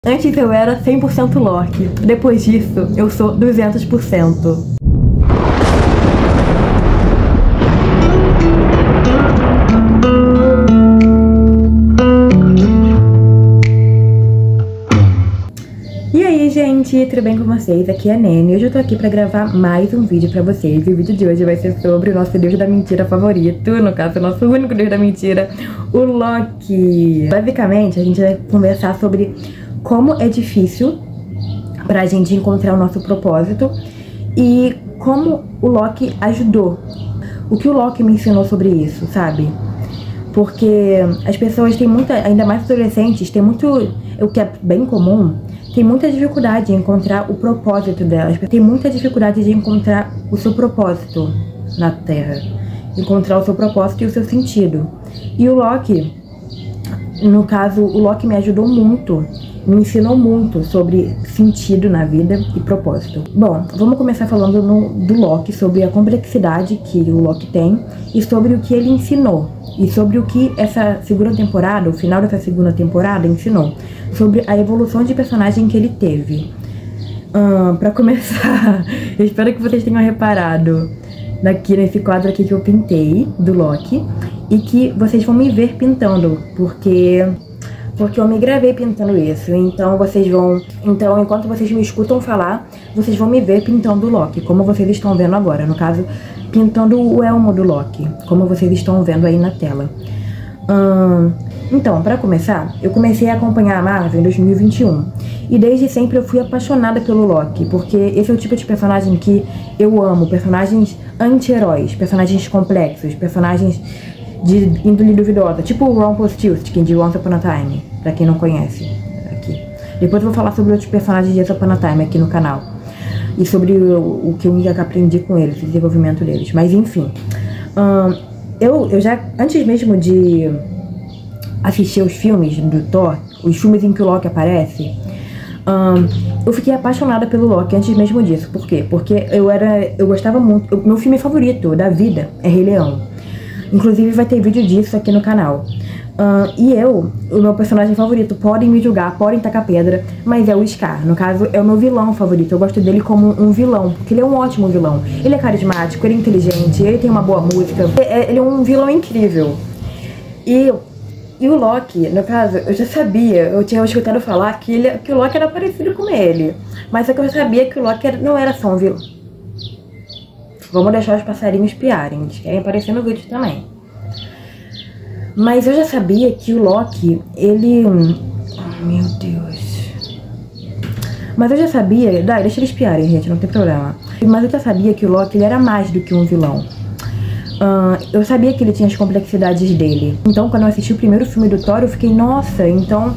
Antes eu era 100% Loki, depois disso eu sou 200%. E aí, gente, tudo bem com vocês? Aqui é a Nene e hoje eu tô aqui pra gravar mais um vídeo pra vocês. E o vídeo de hoje vai ser sobre o nosso Deus da Mentira favorito, no caso, o nosso único Deus da Mentira, o Loki. Basicamente, a gente vai conversar sobre como é difícil pra gente encontrar o nosso propósito e como o Loki ajudou. O que o Loki me ensinou sobre isso, sabe? Porque as pessoas têm muita, ainda mais adolescentes, tem muito, o que é bem comum, tem muita dificuldade em encontrar o propósito delas. Tem muita dificuldade de encontrar o seu propósito na Terra. Encontrar o seu propósito e o seu sentido. E o Loki, no caso, o Loki me ajudou muito, me ensinou muito sobre sentido na vida e propósito. Bom, vamos começar falando do Loki, sobre a complexidade que o Loki tem e sobre o que ele ensinou. E sobre o que essa segunda temporada, o final dessa segunda temporada ensinou. Sobre a evolução de personagem que ele teve. Pra começar, eu espero que vocês tenham reparado daqui nesse quadro aqui que eu pintei, do Loki. E que vocês vão me ver pintando, porque eu me gravei pintando isso. Então vocês vão... Então, enquanto vocês me escutam falar, vocês vão me ver pintando o Loki, como vocês estão vendo agora. No caso, pintando o elmo do Loki, como vocês estão vendo aí na tela. Então, pra começar, eu comecei a acompanhar a Marvel em 2021. E desde sempre eu fui apaixonada pelo Loki, porque esse é o tipo de personagem que eu amo. Personagens anti-heróis, personagens complexos, personagens de índole duvidosa, tipo o Rumpelstiltskin de Once Upon a Time, pra quem não conhece aqui. Depois eu vou falar sobre outros personagens de Once Upon a Time aqui no canal. E sobre o que eu já aprendi com eles, o desenvolvimento deles. Mas enfim, eu já, antes mesmo de assistir os filmes do Thor, os filmes em que o Loki aparece, eu fiquei apaixonada pelo Loki antes mesmo disso. Por quê? Porque eu gostava muito, meu filme favorito da vida é Rei Leão. Inclusive vai ter vídeo disso aqui no canal. E o meu personagem favorito, podem me julgar, podem tacar pedra, mas é o Scar. No caso, é o meu vilão favorito. Eu gosto dele como um vilão, porque ele é um ótimo vilão. Ele é carismático, ele é inteligente, ele tem uma boa música. Ele é um vilão incrível. E o Loki, no caso, eu já sabia, eu tinha escutado falar que o Loki era parecido com ele. Mas só que eu sabia que o Loki não era só um vilão. Vamos deixar os passarinhos piarem, eles querem aparecer no vídeo também. Mas eu já sabia que o Loki, ele... Oh, meu Deus. Mas eu já sabia... Deixa eles piarem, gente, não tem problema. Mas eu já sabia que o Loki, ele era mais do que um vilão. Eu sabia que ele tinha as complexidades dele. Então, quando eu assisti o primeiro filme do Thor, eu fiquei, nossa, então...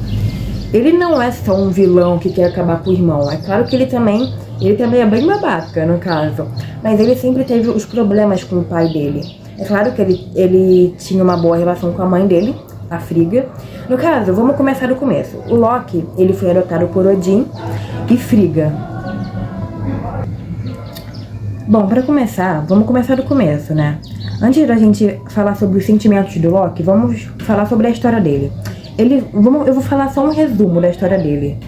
Ele não é só um vilão que quer acabar com o irmão. É claro que ele também é bem babaca, no caso. Mas ele sempre teve os problemas com o pai dele. É claro que ele tinha uma boa relação com a mãe dele, a Frigga. No caso, vamos começar do começo. O Loki, ele foi adotado por Odin e Frigga. Bom, pra começar, vamos começar do começo, né? Antes da gente falar sobre os sentimentos do Loki, vamos falar sobre a história dele. Eu vou falar só um resumo da história dele,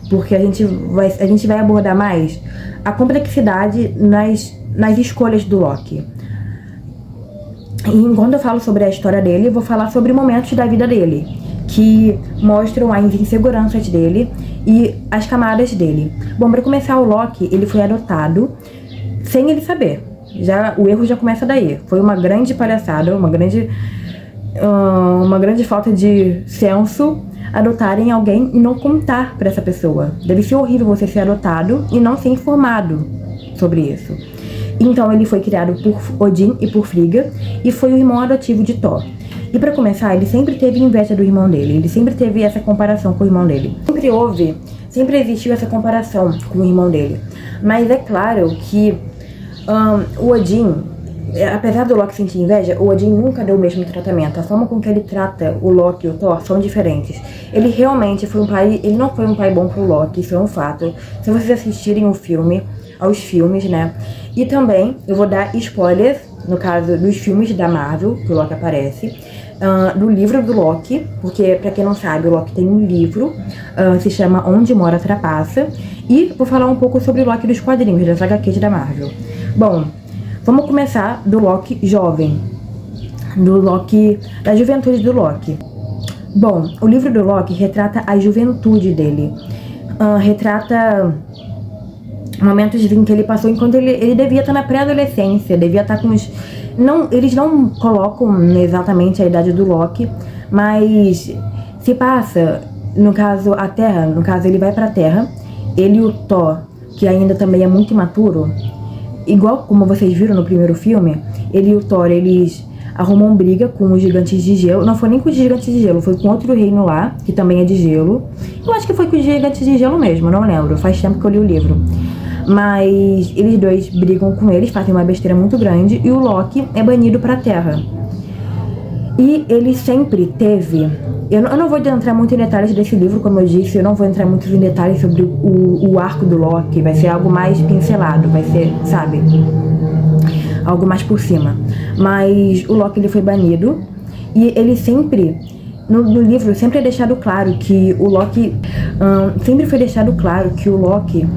porque a gente vai abordar mais a complexidade nas escolhas do Loki. E enquanto eu falo sobre a história dele, eu vou falar sobre momentos da vida dele, que mostram as inseguranças dele e as camadas dele. Bom, para começar, o Loki, ele foi adotado sem ele saber. O erro já começa daí. Foi uma grande palhaçada, uma grande falta de senso adotarem alguém e não contar pra essa pessoa. Deve ser horrível você ser adotado e não ser informado sobre isso. Então ele foi criado por Odin e por Frigga e foi o irmão adotivo de Thor. E pra começar, ele sempre teve inveja do irmão dele, ele sempre teve essa comparação com o irmão dele. Sempre existiu essa comparação com o irmão dele. Mas é claro que o Odin, apesar do Loki sentir inveja, o Odin nunca deu o mesmo tratamento. A forma com que ele trata o Loki e o Thor são diferentes. Ele realmente foi um pai... Ele não foi um pai bom pro Loki, isso é um fato. Se vocês assistirem aos filmes, né? E também, eu vou dar spoilers, no caso dos filmes da Marvel, que o Loki aparece. do livro do Loki, porque, pra quem não sabe, o Loki tem um livro, se chama Onde Mora a Trapaça, e vou falar um pouco sobre o Loki dos quadrinhos, das HQs da Marvel. Bom, vamos começar do Loki jovem, do Loki, da juventude do Loki. Bom, o livro do Loki retrata a juventude dele, retrata momentos em que ele passou enquanto ele devia estar na pré-adolescência, devia estar com os... Não, eles não colocam exatamente a idade do Loki, mas se passa, no caso, a Terra, no caso ele vai pra Terra, ele e o Thor, que ainda também é muito imaturo, igual como vocês viram no primeiro filme, ele e o Thor, eles arrumam briga com os gigantes de gelo, não foi nem com os gigantes de gelo, foi com outro reino lá, que também é de gelo, eu acho que foi com os gigantes de gelo mesmo, não lembro, faz tempo que eu li o livro. Mas eles dois brigam com eles, fazem uma besteira muito grande, e o Loki é banido pra Terra. E ele sempre teve... Eu não vou entrar muito em detalhes desse livro, como eu disse, eu não vou entrar muito em detalhes sobre o arco do Loki, vai ser algo mais pincelado, vai ser, sabe, algo mais por cima. Mas o Loki, ele foi banido, e ele sempre... No livro sempre é deixado claro que o Loki... sempre foi deixado claro que o Loki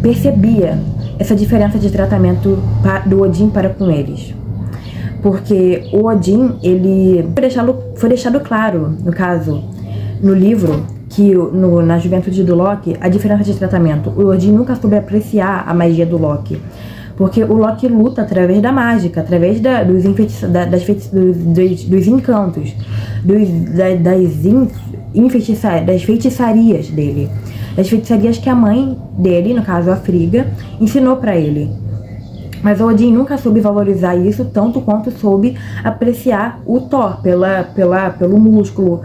percebia essa diferença de tratamento do Odin para com eles. Porque o Odin, ele foi deixado claro, no caso, no livro, que na juventude do Loki, a diferença de tratamento. O Odin nunca soube apreciar a magia do Loki. Porque o Loki luta através da mágica, através dos encantos, das feitiçarias dele. Das feitiçarias que a mãe dele, no caso a Frigga, ensinou pra ele. Mas o Odin nunca soube valorizar isso tanto quanto soube apreciar o Thor pelo músculo,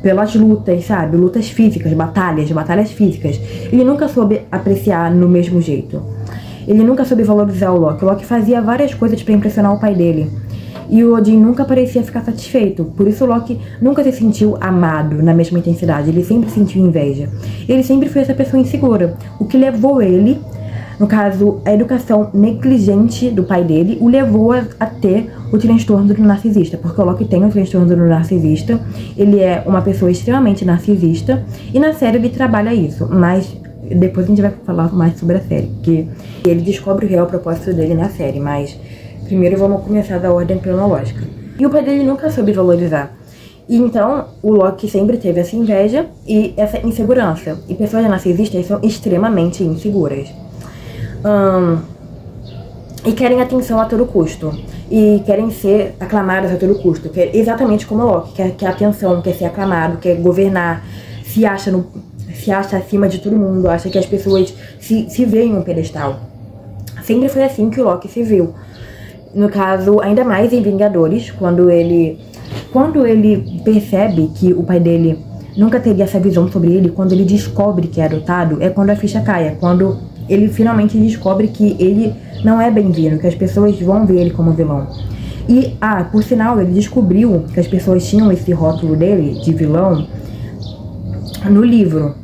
pelas lutas, sabe? Lutas físicas, batalhas físicas. Ele nunca soube apreciar no mesmo jeito. Ele nunca soube valorizar o Loki. O Loki fazia várias coisas pra impressionar o pai dele. E o Odin nunca parecia ficar satisfeito. Por isso o Loki nunca se sentiu amado na mesma intensidade. Ele sempre sentiu inveja. Ele sempre foi essa pessoa insegura. O que levou ele, no caso, a educação negligente do pai dele, o levou a ter o transtorno do narcisista. Porque o Loki tem o transtorno do narcisista. Ele é uma pessoa extremamente narcisista. E na série ele trabalha isso. Mas depois a gente vai falar mais sobre a série. Porque ele descobre o real propósito dele na série. Mas... primeiro vamos começar da ordem cronológica. E o pai dele nunca soube valorizar. E então, o Loki sempre teve essa inveja e essa insegurança. E pessoas narcisistas são extremamente inseguras. E querem atenção a todo custo. E querem ser aclamadas a todo custo. Que é exatamente como o Loki. Quer atenção, quer ser aclamado, quer governar. Se acha acima de todo mundo. Acha que as pessoas se veem em um pedestal. Sempre foi assim que o Loki se viu. No caso, ainda mais em Vingadores, quando ele percebe que o pai dele nunca teria essa visão sobre ele, quando ele descobre que é adotado, é quando a ficha cai, é quando ele finalmente descobre que ele não é bem-vindo, que as pessoas vão ver ele como vilão. E, por sinal, ele descobriu que as pessoas tinham esse rótulo dele, de vilão, no livro.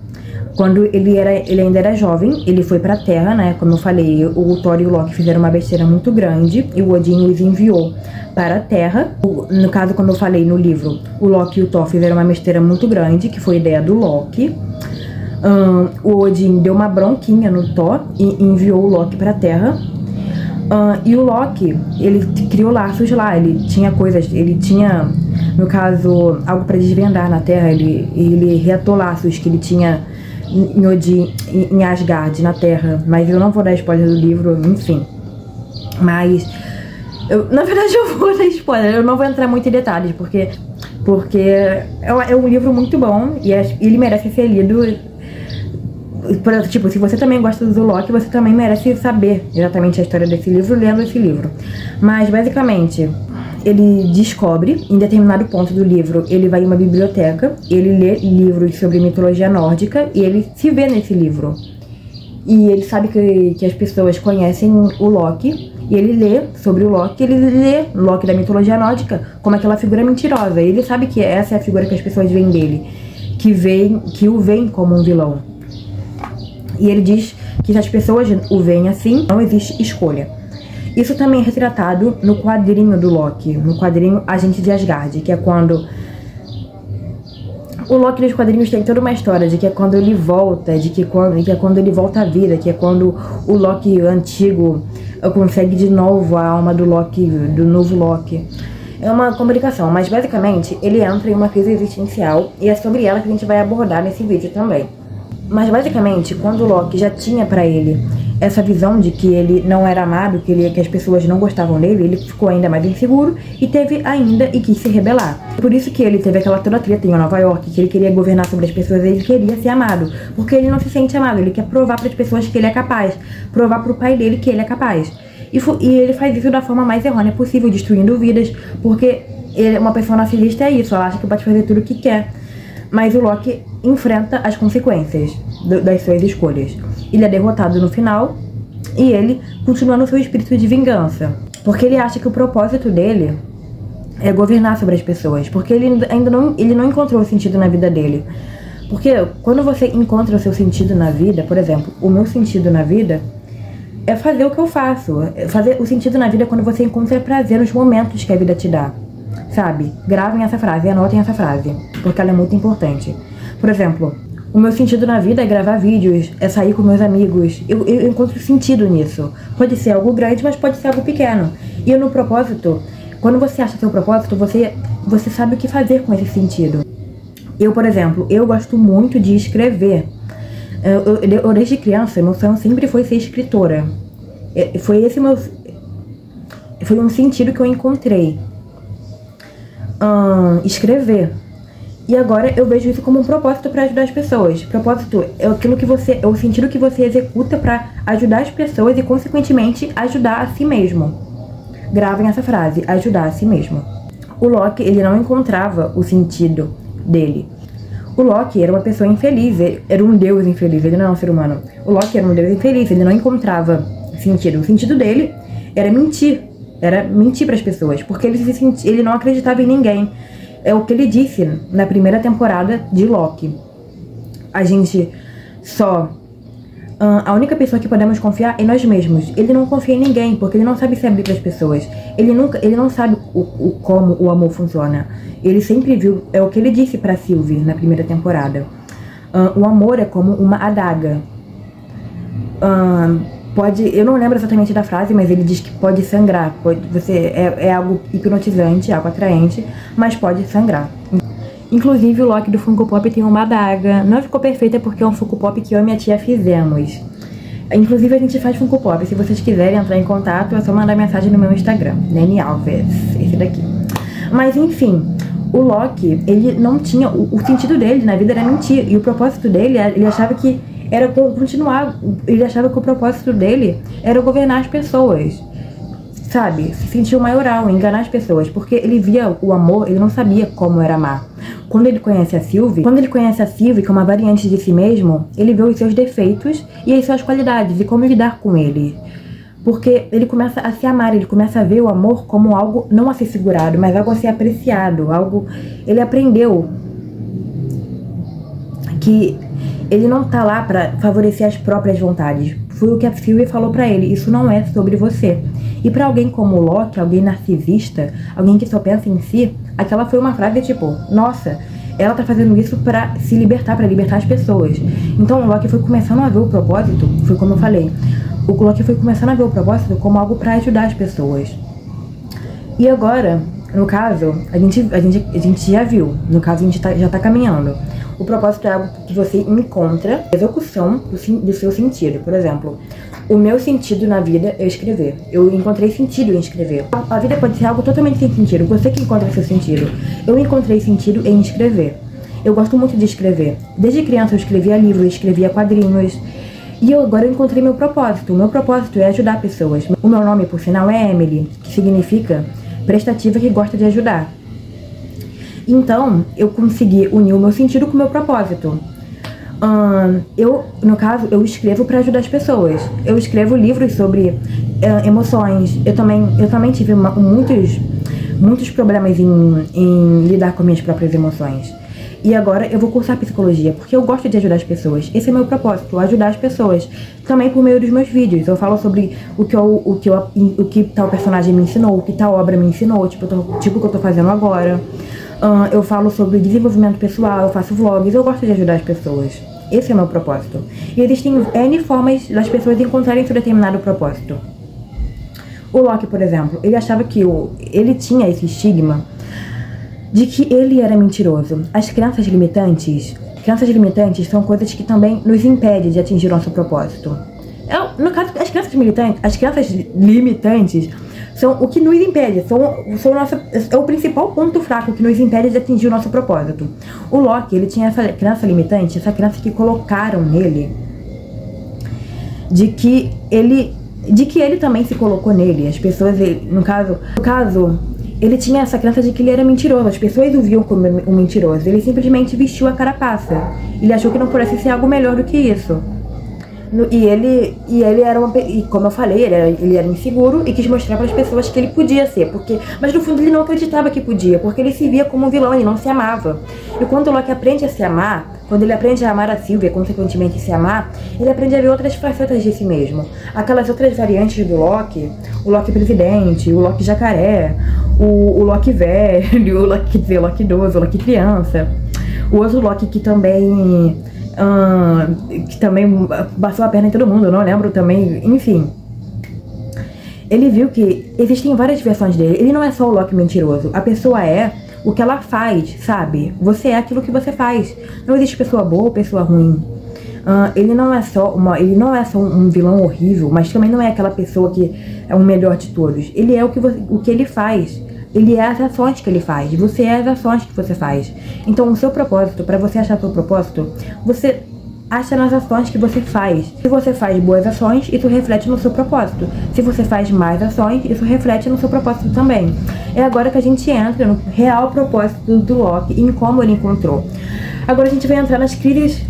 Quando ele ainda era jovem, ele foi pra Terra, né? Como eu falei, o Thor e o Loki fizeram uma besteira muito grande e o Odin os enviou para a Terra. No caso, quando eu falei no livro, o Loki e o Thor fizeram uma besteira muito grande, que foi a ideia do Loki. O Odin deu uma bronquinha no Thor e enviou o Loki pra Terra. E o Loki, ele criou laços lá, ele tinha, no caso, algo pra desvendar na Terra. Ele reatou laços que ele tinha em Odin, em Asgard, na Terra. Mas eu não vou dar spoiler do livro, enfim. Mas, na verdade eu vou dar spoiler, eu não vou entrar muito em detalhes, porque é um livro muito bom e ele merece ser lido. Tipo, se você também gosta do Loki, você também merece saber exatamente a história desse livro, lendo esse livro. Mas, basicamente, ele descobre, em determinado ponto do livro, ele vai em uma biblioteca, ele lê livros sobre mitologia nórdica e ele se vê nesse livro. E ele sabe que as pessoas conhecem o Loki, e ele lê sobre o Loki, ele lê o Loki da mitologia nórdica como aquela figura mentirosa. E ele sabe que essa é a figura que as pessoas veem dele, que o veem como um vilão. E ele diz que se as pessoas o veem assim, não existe escolha. Isso também é retratado no quadrinho do Loki, no quadrinho Agente de Asgard, que é quando... O Loki nos quadrinhos tem toda uma história de que é quando ele volta, que é quando ele volta à vida, que é quando o Loki antigo consegue de novo a alma do Loki, do novo Loki. É uma complicação, mas basicamente ele entra em uma crise existencial e é sobre ela que a gente vai abordar nesse vídeo também. Mas basicamente, quando o Loki já tinha pra ele essa visão de que ele não era amado, que as pessoas não gostavam dele, ele ficou ainda mais inseguro e teve ainda e quis se rebelar. Por isso que ele teve aquela toda treta em Nova York, que ele queria governar sobre as pessoas, ele queria ser amado, porque ele não se sente amado, ele quer provar para as pessoas que ele é capaz, provar pro pai dele que ele é capaz. E ele faz isso da forma mais errônea possível, destruindo vidas, porque uma pessoa narcisista é isso, ela acha que pode fazer tudo o que quer. Mas o Loki enfrenta as consequências das suas escolhas. Ele é derrotado no final e ele continua no seu espírito de vingança. Porque ele acha que o propósito dele é governar sobre as pessoas. Porque ele ainda não encontrou o sentido na vida dele. Porque quando você encontra o seu sentido na vida, por exemplo, o meu sentido na vida é fazer o que eu faço. Fazer o sentido na vida é quando você encontra prazer nos momentos que a vida te dá. Sabe? Gravem essa frase, anotem essa frase, porque ela é muito importante. Por exemplo, o meu sentido na vida é gravar vídeos, é sair com meus amigos. Eu encontro sentido nisso. Pode ser algo grande, mas pode ser algo pequeno. E no propósito, quando você acha seu propósito, você sabe o que fazer com esse sentido. Eu, por exemplo, eu gosto muito de escrever. Eu desde criança, meu sonho sempre foi ser escritora. Foi um sentido que eu encontrei. Escrever. E agora eu vejo isso como um propósito para ajudar as pessoas. Propósito é o sentido que você executa para ajudar as pessoas e, consequentemente, ajudar a si mesmo. Gravem essa frase, ajudar a si mesmo. O Loki, ele não encontrava o sentido dele. O Loki era uma pessoa infeliz, era um deus infeliz, ele não é um ser humano. O Loki era um deus infeliz, ele não encontrava sentido. O sentido dele era mentir para as pessoas, porque ele não acreditava em ninguém. É o que ele disse na primeira temporada de Loki. A gente a única pessoa que podemos confiar é nós mesmos. Ele não confia em ninguém, porque ele não sabe se abrir para as pessoas. Ele não sabe como o amor funciona. Ele sempre viu, é o que ele disse para Sylvie na primeira temporada. O amor é como uma adaga. Eu não lembro exatamente da frase, mas ele diz que pode sangrar. É algo hipnotizante, algo atraente, mas pode sangrar. Inclusive, o Loki do Funko Pop tem uma adaga. Não ficou perfeita porque é um Funko Pop que eu e minha tia fizemos. Inclusive, a gente faz Funko Pop. Se vocês quiserem entrar em contato, é só mandar mensagem no meu Instagram, Nene Alves, esse daqui. Mas, enfim, o Loki, ele não tinha... O sentido dele na vida era mentir. E o propósito dele, ele achava que era continuar. Ele achava que o propósito dele era governar as pessoas. Sabe? Se sentir o maioral, enganar as pessoas. Porque ele via o amor, ele não sabia como era amar. Quando ele conhece a Sylvie, que é uma variante de si mesmo, ele vê os seus defeitos e as suas qualidades e como lidar com ele. Porque ele começa a se amar, ele começa a ver o amor como algo não a ser segurado, mas algo a ser apreciado, algo... Ele aprendeu que ele não tá lá pra favorecer as próprias vontades. Foi o que a Sylvie falou pra ele, isso não é sobre você. E pra alguém como o Loki, alguém narcisista, alguém que só pensa em si, aquela foi uma frase tipo, nossa, ela tá fazendo isso pra se libertar, pra libertar as pessoas. Então o Loki foi começando a ver o propósito, foi como eu falei, o Loki foi começando a ver o propósito como algo pra ajudar as pessoas. E agora, no caso, a gente já viu, no caso a gente já tá caminhando. O propósito é algo que você encontra a execução do seu sentido. Por exemplo, o meu sentido na vida é escrever. Eu encontrei sentido em escrever. A vida pode ser algo totalmente sem sentido. Você que encontra seu sentido. Eu encontrei sentido em escrever. Eu gosto muito de escrever. Desde criança eu escrevia livros, escrevia quadrinhos. E agora eu encontrei meu propósito. O meu propósito é ajudar pessoas. O meu nome, por sinal, é Emily, que significa prestativa que gosta de ajudar. Então, eu consegui unir o meu sentido com o meu propósito. No caso, eu escrevo para ajudar as pessoas. Eu escrevo livros sobre emoções. Eu também tive muitos problemas em lidar com minhas próprias emoções. E agora eu vou cursar psicologia, porque eu gosto de ajudar as pessoas. Esse é meu propósito, ajudar as pessoas. Também por meio dos meus vídeos. Eu falo sobre o que tal personagem me ensinou, o que tal obra me ensinou, tipo o que eu tô fazendo agora. Eu falo sobre desenvolvimento pessoal, eu faço vlogs, eu gosto de ajudar as pessoas. Esse é o meu propósito. E existem N formas das pessoas encontrarem seu determinado propósito. O Loki, por exemplo, ele achava que ele tinha esse estigma de que ele era mentiroso. As crenças limitantes são coisas que também nos impedem de atingir nosso propósito. No caso, as crenças limitantes são o que nos impede, é o principal ponto fraco que nos impede de atingir o nosso propósito. O Loki, ele tinha essa crença limitante, essa crença que colocaram nele, de que ele também se colocou nele. As pessoas, no caso, ele tinha essa crença de que ele era mentiroso. As pessoas o viam como um mentiroso. Ele simplesmente vestiu a carapaça. Ele achou que não pudesse ser algo melhor do que isso. E ele era como eu falei, ele era inseguro e quis mostrar para as pessoas que ele podia ser, mas no fundo ele não acreditava que podia, porque ele se via como um vilão, ele não se amava. E quando o Loki aprende a se amar, quando ele aprende a amar a Sylvia, consequentemente se amar, ele aprende a ver outras facetas de si mesmo. Aquelas outras variantes do Loki, o Loki presidente, o Loki jacaré, o Loki velho, o Loki idoso, o Loki criança, o outro Loki que também passou a perna em todo mundo, eu não lembro também, enfim. Ele viu que existem várias versões dele, ele não é só o Loki mentiroso, a pessoa é o que ela faz, sabe? Você é aquilo que você faz, não existe pessoa boa ou pessoa ruim. Ele não é só um vilão horrível, mas também não é aquela pessoa que é o melhor de todos. Ele é o que ele faz. Ele é as ações que ele faz. Você é as ações que você faz. Então o seu propósito, para você achar seu propósito, você acha nas ações que você faz. Se você faz boas ações, isso reflete no seu propósito. Se você faz mais ações, isso reflete no seu propósito também. É agora que a gente entra no real propósito do Loki e em como ele encontrou. Agora a gente vai entrar nas crises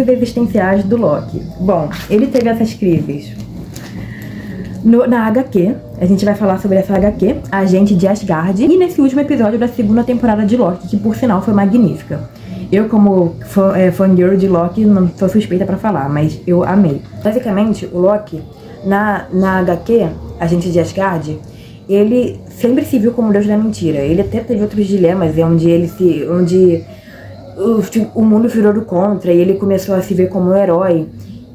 existenciais do Loki. Bom, ele teve essas crises na HQ, a gente vai falar sobre essa HQ, a Agente de Asgard, e nesse último episódio da segunda temporada de Loki, que por sinal foi magnífica. Eu, como fangirl de Loki, não sou suspeita pra falar, mas eu amei. Basicamente, o Loki, na HQ, Agente de Asgard, ele sempre se viu como o deus da mentira. Ele até teve outros dilemas, onde o mundo virou do contra e ele começou a se ver como um herói.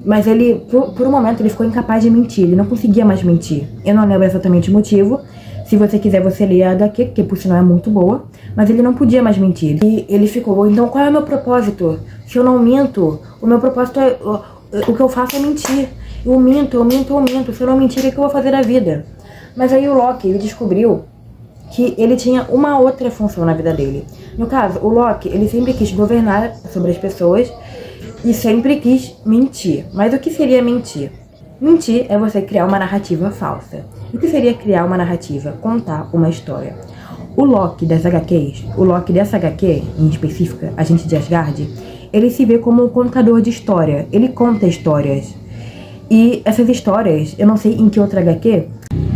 Mas ele, por um momento, ele ficou incapaz de mentir, ele não conseguia mais mentir. Eu não lembro exatamente o motivo. Se você quiser, você lê a HQ, que por sinal é muito boa. Mas ele não podia mais mentir. E ele ficou, então qual é o meu propósito? Se eu não minto, o meu propósito é... O que eu faço é mentir. Eu minto. Se eu não mentir, o que eu vou fazer da vida? Mas aí o Loki, ele descobriu que ele tinha uma outra função na vida dele. No caso, o Loki, ele sempre quis governar sobre as pessoas e sempre quis mentir. Mas o que seria mentir? Mentir é você criar uma narrativa falsa. O que seria criar uma narrativa? Contar uma história. O Loki das HQs, o Loki dessa HQ, em específica, Agente de Asgard, ele se vê como um contador de história. Ele conta histórias. E essas histórias, eu não sei em que outra HQ...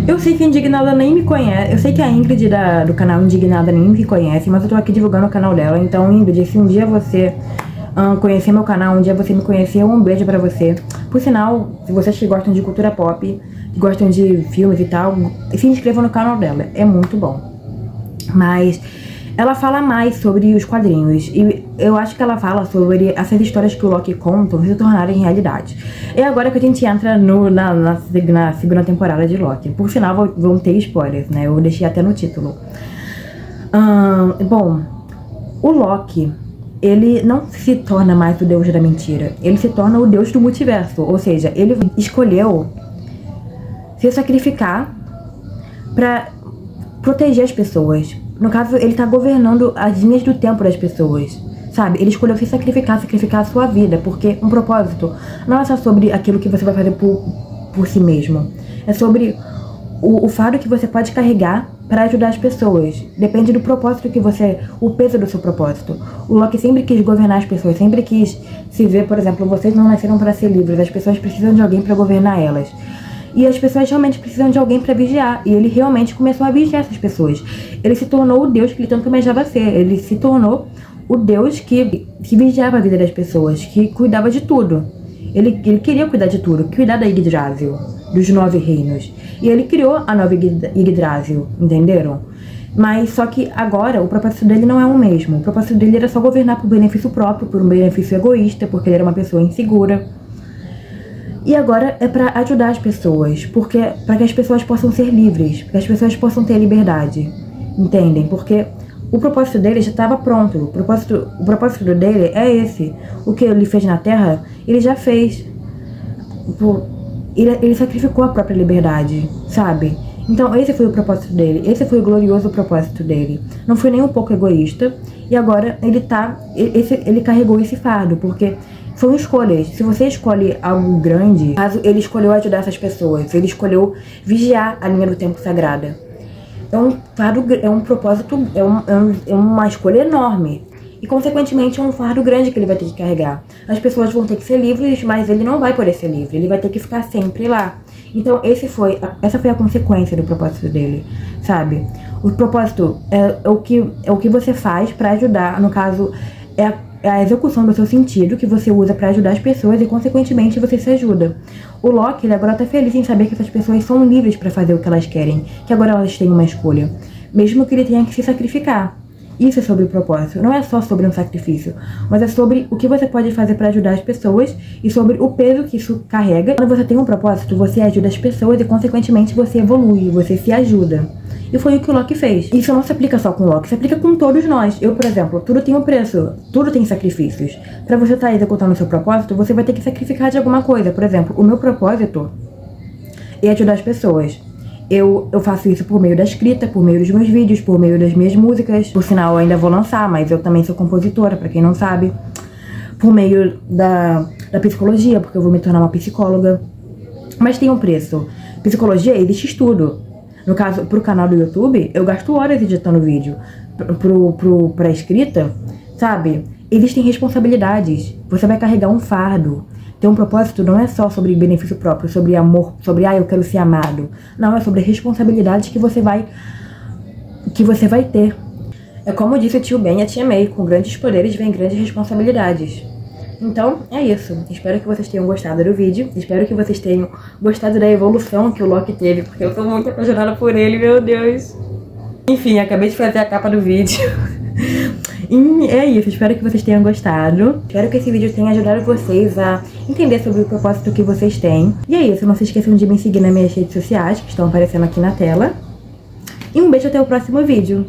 Eu sei que a Indignada nem me conhece, eu sei que a Ingrid do canal Indignada nem me conhece, mas eu tô aqui divulgando o canal dela. Então, Ingrid, se um dia você conhecer meu canal, um dia você me conhecer, um beijo pra você. Por sinal, se vocês que gostam de cultura pop, que gostam de filmes e tal, se inscrevam no canal dela, é muito bom. Mas ela fala mais sobre os quadrinhos, e eu acho que ela fala sobre essas histórias que o Loki conta se tornarem realidade. É agora que a gente entra na segunda temporada de Loki. Por sinal, vão ter spoilers, né? Eu deixei até no título. Bom, o Loki, ele não se torna mais o deus da mentira. Ele se torna o deus do multiverso. Ou seja, ele escolheu se sacrificar pra proteger as pessoas. No caso, ele tá governando as linhas do tempo das pessoas, sabe? Ele escolheu se sacrificar a sua vida, porque um propósito não é só sobre aquilo que você vai fazer por si mesmo. É sobre o fardo que você pode carregar para ajudar as pessoas. Depende do propósito o peso do seu propósito. O Loki sempre quis governar as pessoas, sempre quis se ver, por exemplo, vocês não nasceram para ser livres, as pessoas precisam de alguém para governar elas. E as pessoas realmente precisam de alguém pra vigiar. E ele realmente começou a vigiar essas pessoas. Ele se tornou o Deus que ele tanto almejava ser. Ele se tornou o Deus que vigiava a vida das pessoas, que cuidava de tudo. Ele queria cuidar de tudo, cuidar da Yggdrasil, dos 9 reinos. E ele criou a nova Yggdrasil, entenderam? Mas só que agora o propósito dele não é o mesmo. O propósito dele era só governar por benefício próprio, por um benefício egoísta, porque ele era uma pessoa insegura. E agora é pra ajudar as pessoas, porque para que as pessoas possam ser livres, para que as pessoas possam ter liberdade, entendem? Porque o propósito dele já estava pronto, o propósito dele é esse. O que ele fez na Terra, ele já fez. Ele sacrificou a própria liberdade, sabe? Então esse foi o propósito dele, esse foi o glorioso propósito dele. Não foi nem um pouco egoísta, e agora ele carregou esse fardo, porque são escolhas. Se você escolhe algo grande, caso ele escolheu ajudar essas pessoas, ele escolheu vigiar a linha do tempo sagrada. É um propósito, é uma escolha enorme. E consequentemente é um fardo grande que ele vai ter que carregar. As pessoas vão ter que ser livres, mas ele não vai poder ser livre, ele vai ter que ficar sempre lá. Então essa foi a consequência do propósito dele, sabe? O propósito é o que você faz pra ajudar, no caso, é a execução do seu sentido que você usa pra ajudar as pessoas e consequentemente você se ajuda. O Loki, ele agora tá feliz em saber que essas pessoas são livres pra fazer o que elas querem, que agora elas têm uma escolha, mesmo que ele tenha que se sacrificar. Isso é sobre o propósito, não é só sobre um sacrifício, mas é sobre o que você pode fazer pra ajudar as pessoas e sobre o peso que isso carrega. Quando você tem um propósito, você ajuda as pessoas e consequentemente você evolui, você se ajuda. E foi o que o Loki fez. Isso não se aplica só com o Loki, se aplica com todos nós. Eu, por exemplo, tudo tem um preço, tudo tem sacrifícios. Pra você estar executando o seu propósito, você vai ter que sacrificar de alguma coisa. Por exemplo, o meu propósito é ajudar as pessoas. Eu faço isso por meio da escrita, por meio dos meus vídeos, por meio das minhas músicas. Por sinal, eu ainda vou lançar, mas eu também sou compositora, pra quem não sabe. Por meio da psicologia, porque eu vou me tornar uma psicóloga. Mas tem um preço. Psicologia, existe estudo. No caso, pro canal do YouTube, eu gasto horas editando vídeo. Pra escrita, sabe? Existem responsabilidades. Você vai carregar um fardo. Ter um propósito não é só sobre benefício próprio, sobre amor, sobre eu quero ser amado. Não, é sobre responsabilidades que você vai ter. É como disse o tio Ben e a tia May, com grandes poderes vem grandes responsabilidades. Então, é isso. Espero que vocês tenham gostado do vídeo. Espero que vocês tenham gostado da evolução que o Loki teve, porque eu tô muito apaixonada por ele, meu Deus. Enfim, acabei de fazer a capa do vídeo. E é isso, espero que vocês tenham gostado. Espero que esse vídeo tenha ajudado vocês a entender sobre o propósito que vocês têm. E é isso, não se esqueçam de me seguir nas minhas redes sociais, que estão aparecendo aqui na tela. E um beijo até o próximo vídeo.